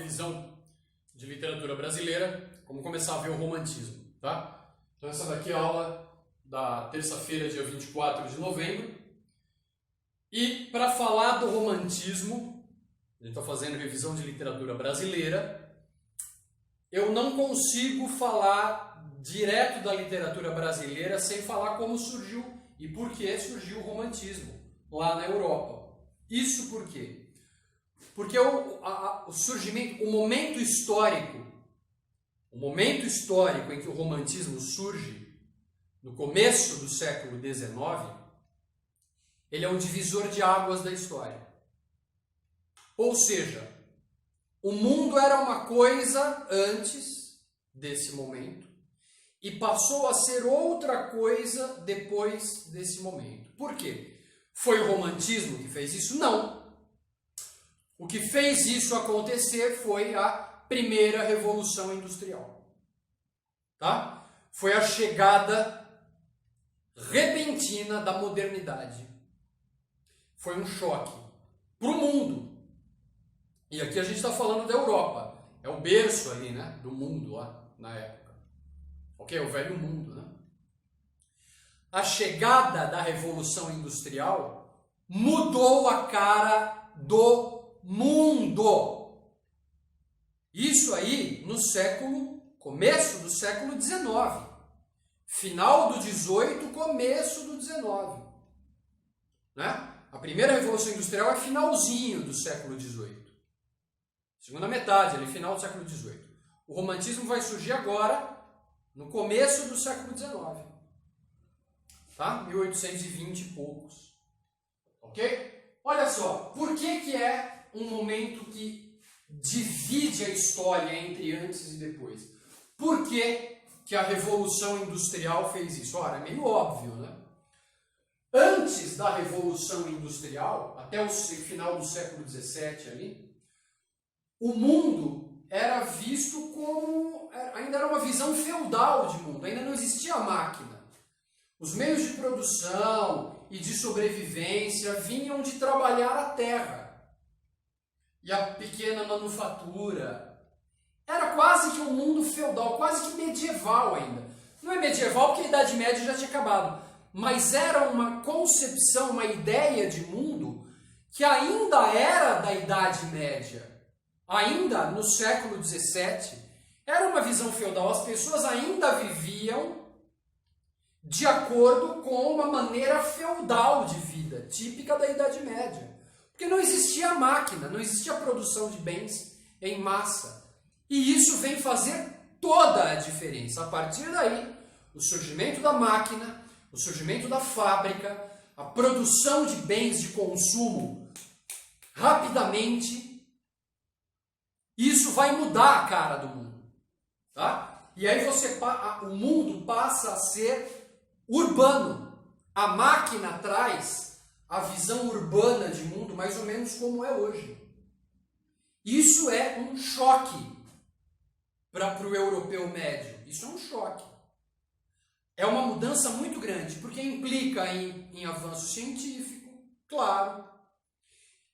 revisão de literatura brasileira, vamos começar a ver o romantismo, tá? Então essa daqui é a aula da terça-feira, dia 24 de novembro. E para falar do romantismo, a gente está fazendo revisão de literatura brasileira, eu não consigo falar direto da literatura brasileira sem falar como surgiu e por que surgiu o romantismo lá na Europa. Isso por quê? Porque o surgimento, o momento histórico em que o romantismo surge, no começo do século XIX, ele é um divisor de águas da história. Ou seja, o mundo era uma coisa antes desse momento e passou a ser outra coisa depois desse momento. Por quê? Foi o romantismo que fez isso? Não. O que fez isso acontecer foi a primeira revolução industrial. Tá? Foi a chegada repentina da modernidade. Foi um choque para o mundo. E aqui a gente está falando da Europa. É o berço ali, né, do mundo lá na época. Ok? É o velho mundo, né? A chegada da Revolução Industrial mudou a cara do mundo. Isso aí no começo do século XIX. Final do 18, começo do 19. Né? A primeira Revolução Industrial é finalzinho do século XVIII. Segunda metade, ali, final do século XVIII. O romantismo vai surgir agora, no começo do século XIX. Tá? 1820 e poucos. Ok? Olha só, por que é um momento que divide a história entre antes e depois? Por que a Revolução Industrial fez isso? Ora, é meio óbvio, né? Antes da Revolução Industrial, até o final do século XVII ali, o mundo era visto como... ainda era uma visão feudal de mundo, ainda não existia máquina. Os meios de produção e de sobrevivência vinham de trabalhar a terra. E a pequena manufatura. Era quase que um mundo feudal, quase que medieval ainda. Não é medieval porque a Idade Média já tinha acabado. Mas era uma concepção, uma ideia de mundo que ainda era da Idade Média. Ainda no século XVII, era uma visão feudal. As pessoas ainda viviam de acordo com uma maneira feudal de vida, típica da Idade Média. Porque não existia máquina, não existia produção de bens em massa. E isso vem fazer toda a diferença. A partir daí, o surgimento da máquina, o surgimento da fábrica, a produção de bens de consumo rapidamente, isso vai mudar a cara do mundo. Tá? E aí o mundo passa a ser urbano. A máquina traz a visão urbana de mundo mais ou menos como é hoje. Isso é um choque para o europeu médio. Isso é um choque. É uma mudança muito grande, porque implica em avanço científico, claro.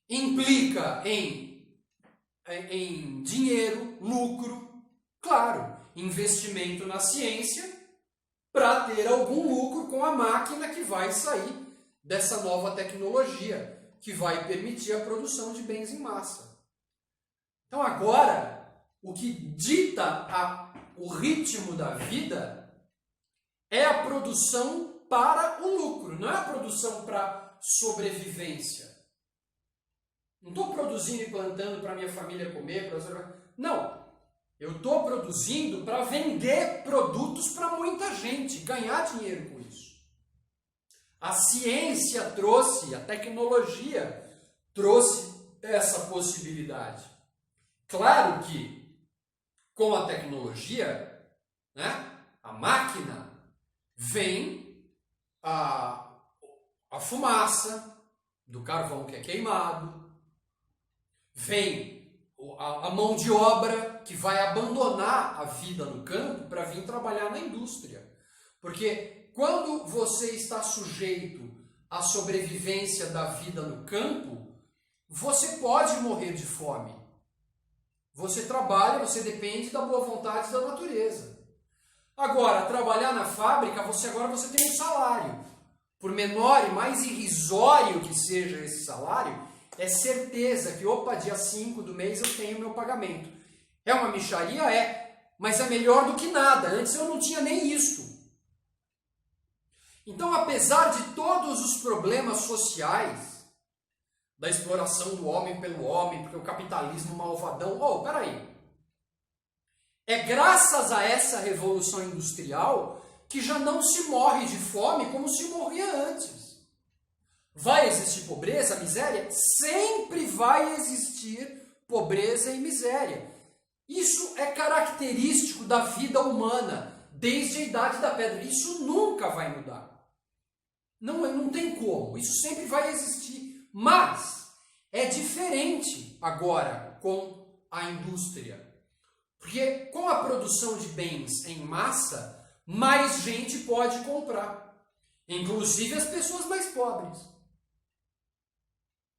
Implica em dinheiro, lucro, claro. Investimento na ciência para ter algum lucro com a máquina que vai sair dessa nova tecnologia, que vai permitir a produção de bens em massa. Então agora, o que dita o ritmo da vida é a produção para o lucro, não é a produção para sobrevivência. Não estou produzindo e plantando para minha família comer, não. Eu estou produzindo para vender produtos para muita gente, ganhar dinheiro com isso. A ciência trouxe, a tecnologia trouxe essa possibilidade. Claro que com a tecnologia, né, a máquina, vem a fumaça do carvão que é queimado, vem a mão de obra que vai abandonar a vida no campo para vir trabalhar na indústria. Porque quando você está sujeito à sobrevivência da vida no campo, você pode morrer de fome. você trabalha, você depende da boa vontade da natureza. Agora, trabalhar na fábrica, agora você tem um salário. Por menor e mais irrisório que seja esse salário, é certeza que, dia 5 do mês eu tenho meu pagamento. É uma mixaria? É, mas é melhor do que nada. Antes eu não tinha nem isto. Então, apesar de todos os problemas sociais, da exploração do homem pelo homem, porque o capitalismo malvadão... peraí. É graças a essa revolução industrial que já não se morre de fome como se morria antes. Vai existir pobreza, miséria? Sempre vai existir pobreza e miséria. Isso é característico da vida humana, desde a Idade da Pedra. Isso nunca vai mudar. Não tem como. Isso sempre vai existir. Mas é diferente agora com a indústria. Porque com a produção de bens em massa, mais gente pode comprar. Inclusive as pessoas mais pobres.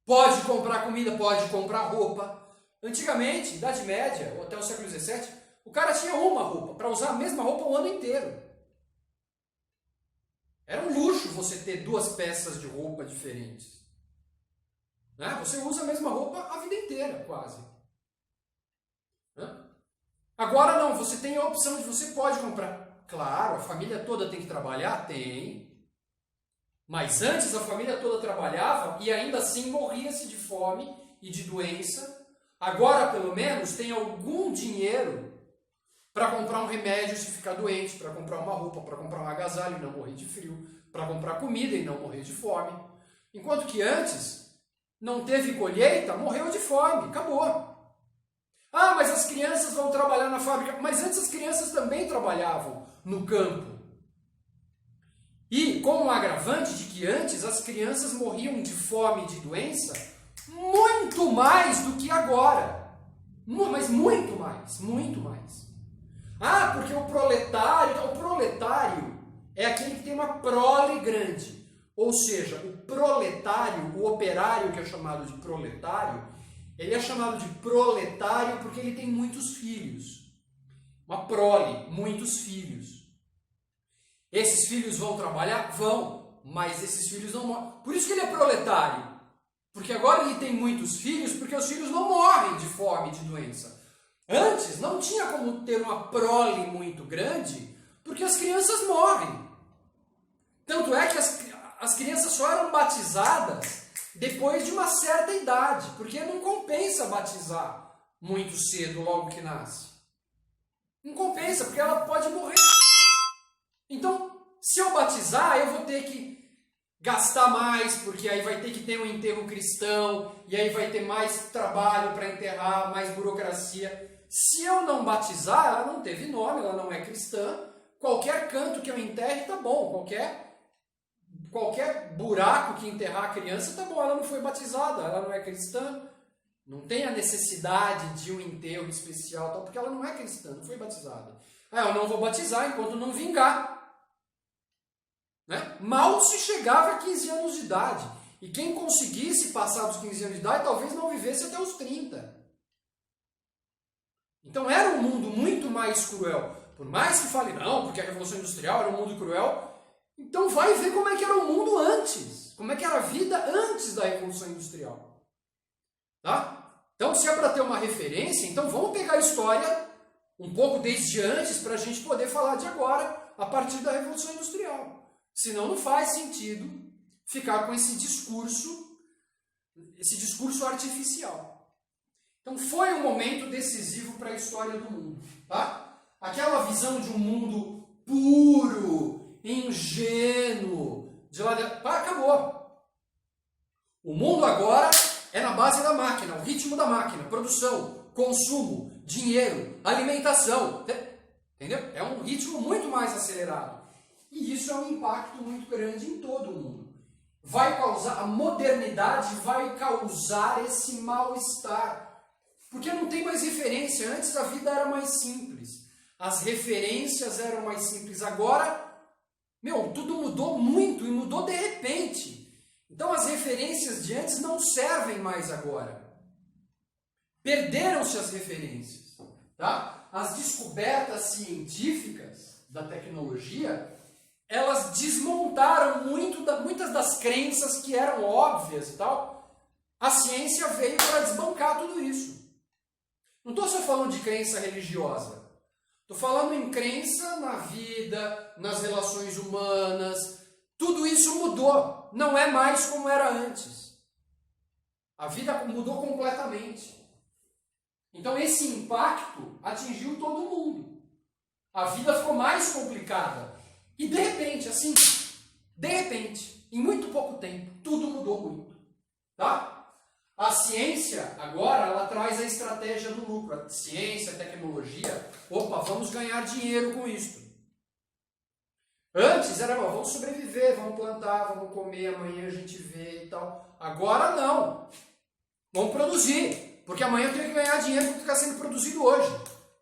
Pode comprar comida, pode comprar roupa. Antigamente, Idade Média, ou até o século XVII, o cara tinha uma roupa, para usar a mesma roupa o ano inteiro. Era um luxo você ter 2 peças de roupa diferentes. Né? Você usa a mesma roupa a vida inteira, quase. Né? Agora não, você tem a opção de você pode comprar. Claro, a família toda tem que trabalhar? Tem. Mas antes a família toda trabalhava e ainda assim morria-se de fome e de doença. Agora, pelo menos, tem algum dinheiro para comprar um remédio se ficar doente, para comprar uma roupa, para comprar um agasalho e não morrer de frio, para comprar comida e não morrer de fome. Enquanto que antes, não teve colheita, morreu de fome, acabou. Ah, mas as crianças vão trabalhar na fábrica. Mas antes as crianças também trabalhavam no campo. E com um agravante de que antes as crianças morriam de fome e de doença muito mais do que agora. Mas muito mais, muito mais. Ah, porque o proletário é aquele que tem uma prole grande. Ou seja, o proletário, o operário que é chamado de proletário, ele é chamado de proletário porque ele tem muitos filhos. Uma prole, muitos filhos. Esses filhos vão trabalhar? Vão, mas esses filhos não morrem. Por isso que ele é proletário. Porque agora ele tem muitos filhos, porque os filhos não morrem de fome e de doença. Antes não tinha como ter uma prole muito grande, porque as crianças morrem. Tanto é que as crianças só eram batizadas depois de uma certa idade, porque não compensa batizar muito cedo, logo que nasce. Não compensa, porque ela pode morrer. Então, se eu batizar, eu vou ter que gastar mais, porque aí vai ter que ter um enterro cristão, e aí vai ter mais trabalho para enterrar, mais burocracia. Se eu não batizar, ela não teve nome, ela não é cristã. Qualquer canto que eu enterre tá bom, qualquer buraco que enterrar a criança tá bom, ela não foi batizada, ela não é cristã. Não tem a necessidade de um enterro especial, tal, porque ela não é cristã, não foi batizada. Eu não vou batizar enquanto não vingar. Né? Mal se chegava a 15 anos de idade. E quem conseguisse passar dos 15 anos de idade, talvez não vivesse até os 30. Então era um mundo muito mais cruel. Por mais que fale, não, porque a Revolução Industrial era um mundo cruel, então vai ver como é que era o mundo antes. Como é que era a vida antes da Revolução Industrial. Tá? Então, se é para ter uma referência, então vamos pegar a história um pouco desde antes para a gente poder falar de agora, a partir da Revolução Industrial. Senão não faz sentido ficar com esse discurso artificial. Então foi um momento decisivo para a história do mundo. Tá? Aquela visão de um mundo puro, ingênuo, de lá dentro, acabou. O mundo agora é na base da máquina, o ritmo da máquina, produção, consumo, dinheiro, alimentação. Entendeu? É um ritmo muito mais acelerado. E isso é um impacto muito grande em todo o mundo. A modernidade vai causar esse mal-estar. Porque não tem mais referência. Antes a vida era mais simples. As referências eram mais simples. Agora, tudo mudou muito e mudou de repente. Então as referências de antes não servem mais agora. perderam-se as referências. Tá? As descobertas científicas da tecnologia, elas desmontaram muitas das crenças que eram óbvias e tal. A ciência veio para desbancar tudo isso. Não estou só falando de crença religiosa. Estou falando em crença na vida, nas relações humanas. Tudo isso mudou. Não é mais como era antes. A vida mudou completamente. Então esse impacto atingiu todo mundo. A vida ficou mais complicada. E de repente, assim, em muito pouco tempo, tudo mudou muito. Tá? A ciência, agora, ela traz a estratégia do lucro. A ciência, a tecnologia, opa, vamos ganhar dinheiro com isso. Antes era, vamos sobreviver, vamos plantar, vamos comer, amanhã a gente vê e tal. Agora não. Vamos produzir, porque amanhã eu tenho que ganhar dinheiro com o que está sendo produzido hoje.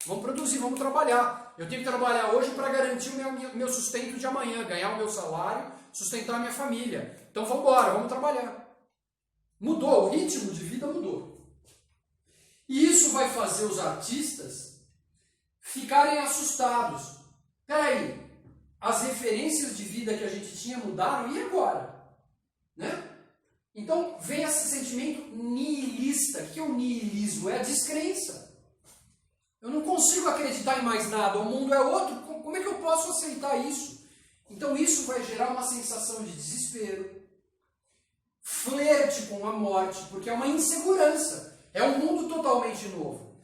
Vamos produzir, vamos trabalhar. Eu tenho que trabalhar hoje para garantir o meu sustento de amanhã, ganhar o meu salário, sustentar a minha família. Então vamos embora, vamos trabalhar. Mudou, o ritmo de vida mudou. E isso vai fazer os artistas ficarem assustados. Peraí, as referências de vida que a gente tinha mudaram, e agora? Né? Então vem esse sentimento nihilista. O que é o nihilismo? É a descrença. Eu não consigo acreditar em mais nada, o mundo é outro, como é que eu posso aceitar isso? Então isso vai gerar uma sensação de desespero, flerte com a morte, porque é uma insegurança, é um mundo totalmente novo.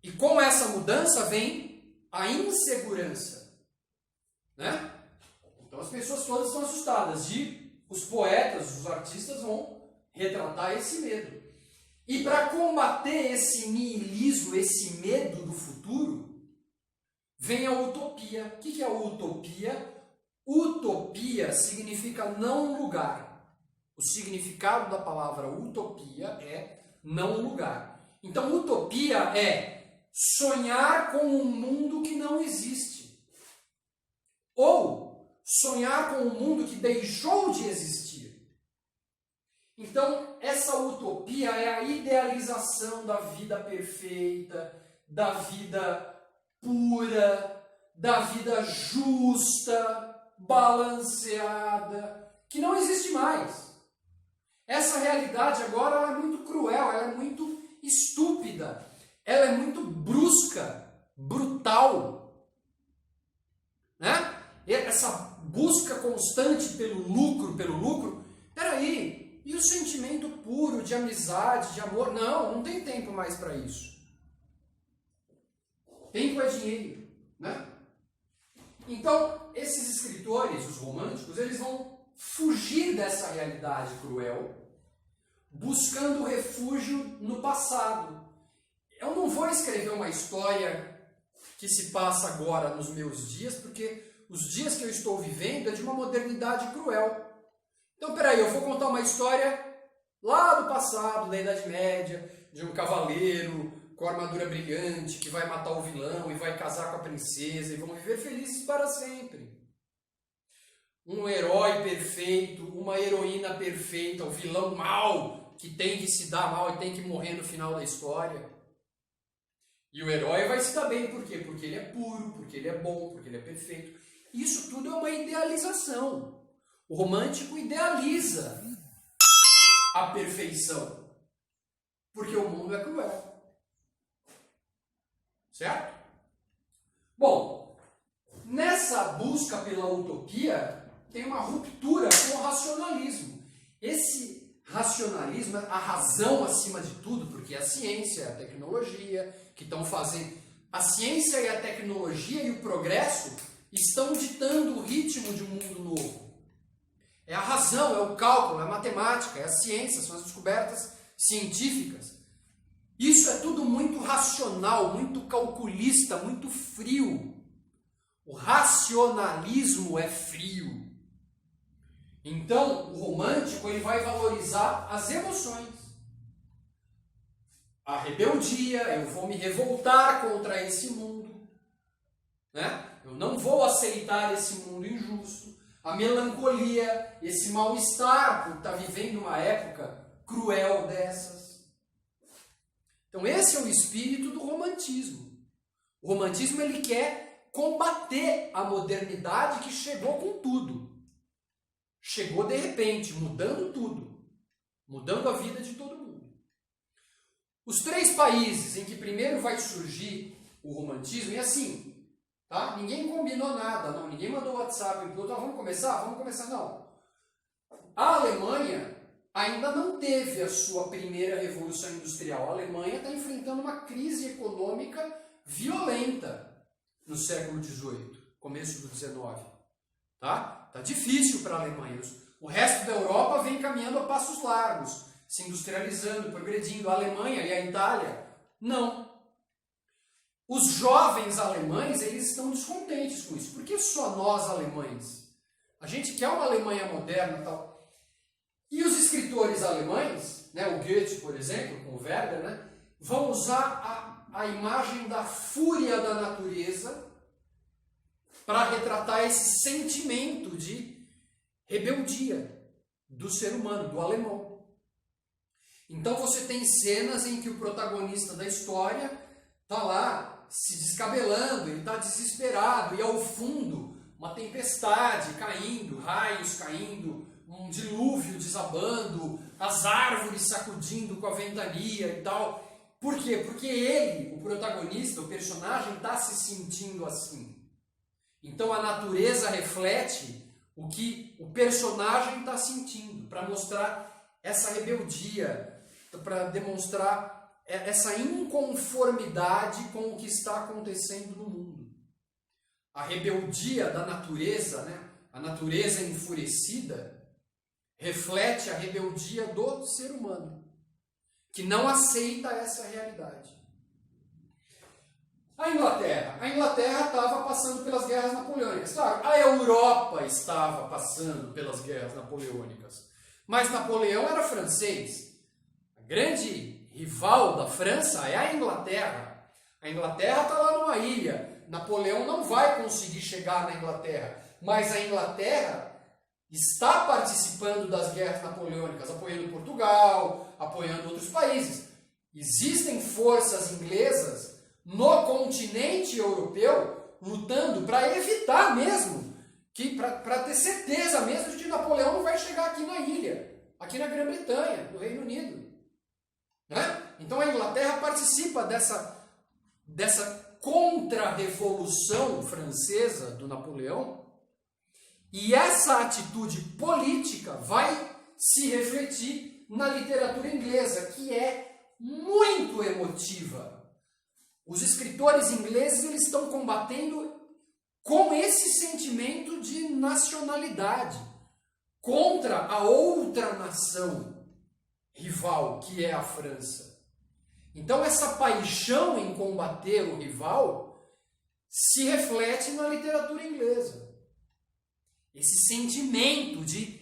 E com essa mudança vem a insegurança. Né? Então as pessoas todas estão assustadas, e os poetas, os artistas vão retratar esse medo. E para combater esse nihilismo, esse medo do futuro, vem a utopia. O que é a utopia? Utopia significa não lugar. O significado da palavra utopia é não lugar. Então, utopia é sonhar com um mundo que não existe. Ou sonhar com um mundo que deixou de existir. Então, essa utopia é a idealização da vida perfeita, da vida pura, da vida justa, balanceada, que não existe mais. Essa realidade agora ela é muito cruel, ela é muito estúpida, ela é muito brusca, brutal. Né? E essa busca constante pelo lucro, peraí, e o sentimento puro de amizade, de amor? Não tem tempo mais para isso. Tempo é dinheiro, né? Então, esses escritores, os românticos, eles vão fugir dessa realidade cruel, buscando refúgio no passado. Eu não vou escrever uma história que se passa agora nos meus dias, porque os dias que eu estou vivendo é de uma modernidade cruel. Então, peraí, eu vou contar uma história lá do passado, da Idade Média, de um cavaleiro com armadura brilhante que vai matar o vilão e vai casar com a princesa e vão viver felizes para sempre. Um herói perfeito, uma heroína perfeita, o vilão mau que tem que se dar mal e tem que morrer no final da história. E o herói vai se dar bem, por quê? Porque ele é puro, porque ele é bom, porque ele é perfeito. Isso tudo é uma idealização. O romântico idealiza a perfeição, porque o mundo é cruel. Certo? Bom, nessa busca pela utopia, tem uma ruptura com o racionalismo. Esse racionalismo, a razão acima de tudo, porque a ciência e a tecnologia que estão fazendo... A ciência e a tecnologia e o progresso estão ditando o ritmo de um mundo novo. É a razão, é o cálculo, é a matemática, é a ciência, são as descobertas científicas. Isso é tudo muito racional, muito calculista, muito frio. O racionalismo é frio. Então, o romântico ele vai valorizar as emoções. A rebeldia, eu vou me revoltar contra esse mundo. Né? Eu não vou aceitar esse mundo injusto. A melancolia, esse mal-estar por estar vivendo uma época cruel dessas. Então esse é o espírito do romantismo. O romantismo ele quer combater a modernidade que chegou com tudo. Chegou de repente, mudando tudo. Mudando a vida de todo mundo. Os 3 países em que primeiro vai surgir o romantismo, e assim, tá? Ninguém combinou nada, não. Ninguém mandou WhatsApp, vamos começar? Vamos começar, não. A Alemanha ainda não teve a sua primeira revolução industrial. A Alemanha está enfrentando uma crise econômica violenta no século XVIII, começo do XIX. Tá difícil para a Alemanha. O resto da Europa vem caminhando a passos largos, se industrializando, progredindo. A Alemanha e a Itália, não. Os jovens alemães, eles estão descontentes com isso. Por que só nós alemães? A gente quer uma Alemanha moderna e tal. E os escritores alemães, né, o Goethe, por exemplo, com o Werder, né, vão usar a imagem da fúria da natureza para retratar esse sentimento de rebeldia do ser humano, do alemão. Então você tem cenas em que o protagonista da história está lá se descabelando, ele está desesperado, e ao fundo uma tempestade caindo, raios caindo, um dilúvio desabando, as árvores sacudindo com a ventania e tal. Por quê? Porque ele, o protagonista, o personagem, está se sentindo assim. Então a natureza reflete o que o personagem está sentindo, para mostrar essa rebeldia, para demonstrar essa inconformidade com o que está acontecendo no mundo. A rebeldia da natureza, né? A natureza enfurecida, reflete a rebeldia do ser humano, que não aceita essa realidade. A Inglaterra estava passando pelas guerras napoleônicas. Claro, a Europa estava passando pelas guerras napoleônicas, mas Napoleão era francês. A grande rival da França é a Inglaterra. A Inglaterra está lá numa ilha. Napoleão não vai conseguir chegar na Inglaterra, mas a Inglaterra está participando das guerras napoleônicas, apoiando Portugal, apoiando outros países. Existem forças inglesas no continente europeu lutando para evitar mesmo, para ter certeza mesmo de que Napoleão não vai chegar aqui na ilha, aqui na Grã-Bretanha, no Reino Unido. Né? Então a Inglaterra participa dessa contra-revolução francesa do Napoleão. E essa atitude política vai se refletir na literatura inglesa, que é muito emotiva. Os escritores ingleses eles estão combatendo com esse sentimento de nacionalidade contra a outra nação rival, que é a França. Então essa paixão em combater o rival se reflete na literatura inglesa. Esse sentimento de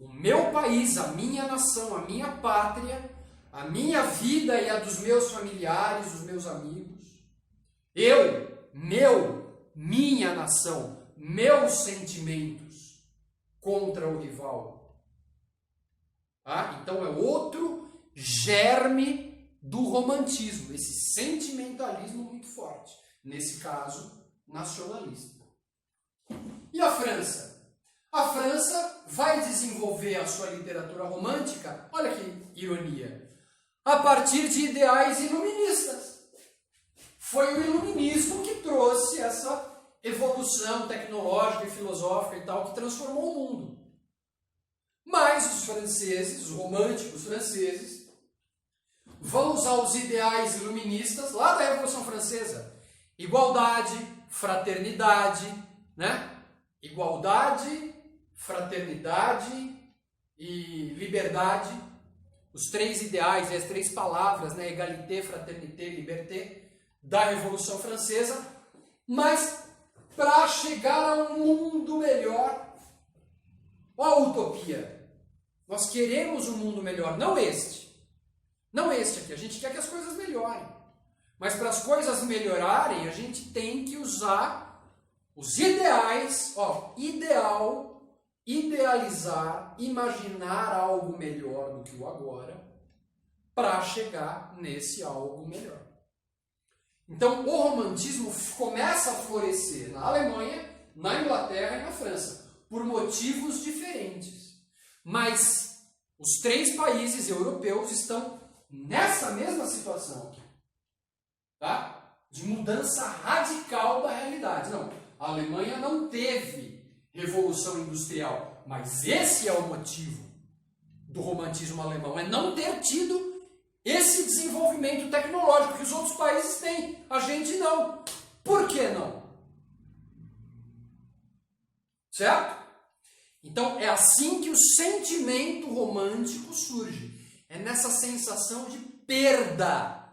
o meu país, a minha nação, a minha pátria, a minha vida e a dos meus familiares, dos meus amigos. Minha nação, meus sentimentos contra o rival. Então é outro germe do romantismo, esse sentimentalismo muito forte. Nesse caso, nacionalista. E a França? A França vai desenvolver a sua literatura romântica, olha que ironia, a partir de ideais iluministas. Foi o iluminismo que trouxe essa evolução tecnológica e filosófica e tal, que transformou o mundo. Mas os franceses, os românticos franceses, vão usar os ideais iluministas lá da Revolução Francesa. Igualdade, fraternidade, né? Igualdade, fraternidade e liberdade, os 3 ideais e as 3 palavras, né? Égalité, fraternité, liberté, da Revolução Francesa, mas para chegar a um mundo melhor. Olha a utopia. Nós queremos um mundo melhor, não este. Não este aqui, a gente quer que as coisas melhorem. Mas para as coisas melhorarem, a gente tem que usar os ideais, idealizar, imaginar algo melhor do que o agora, para chegar nesse algo melhor. Então, o romantismo começa a florescer na Alemanha, na Inglaterra e na França, por motivos diferentes. Mas os 3 países europeus estão nessa mesma situação aqui, tá? De mudança radical da realidade. Não, a Alemanha não teve revolução industrial, mas esse é o motivo do romantismo alemão, é não ter tido esse desenvolvimento tecnológico que os outros países têm, a gente não. Por que não? Certo? Então é assim que o sentimento romântico surge. É nessa sensação de perda.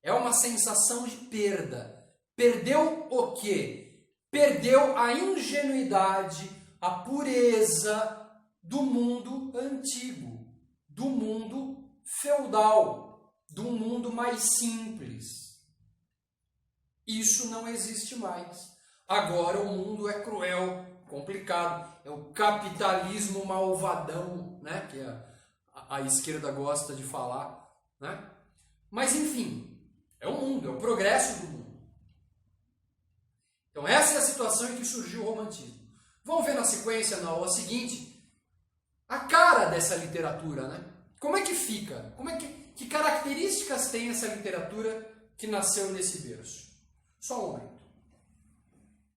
É uma sensação de perda. Perdeu o quê? Perdeu a ingenuidade, a pureza do mundo antigo, do mundo feudal, do mundo mais simples. Isso não existe mais. Agora o mundo é cruel, complicado. É o capitalismo malvadão, né? Que a esquerda gosta de falar, né? Mas enfim, é o mundo, é o progresso do mundo. Então essa é a situação em que surgiu o romantismo. Vamos ver na sequência, na aula seguinte, a cara dessa literatura, né? Como é que fica? Que características tem essa literatura que nasceu nesse berço? Só um momento.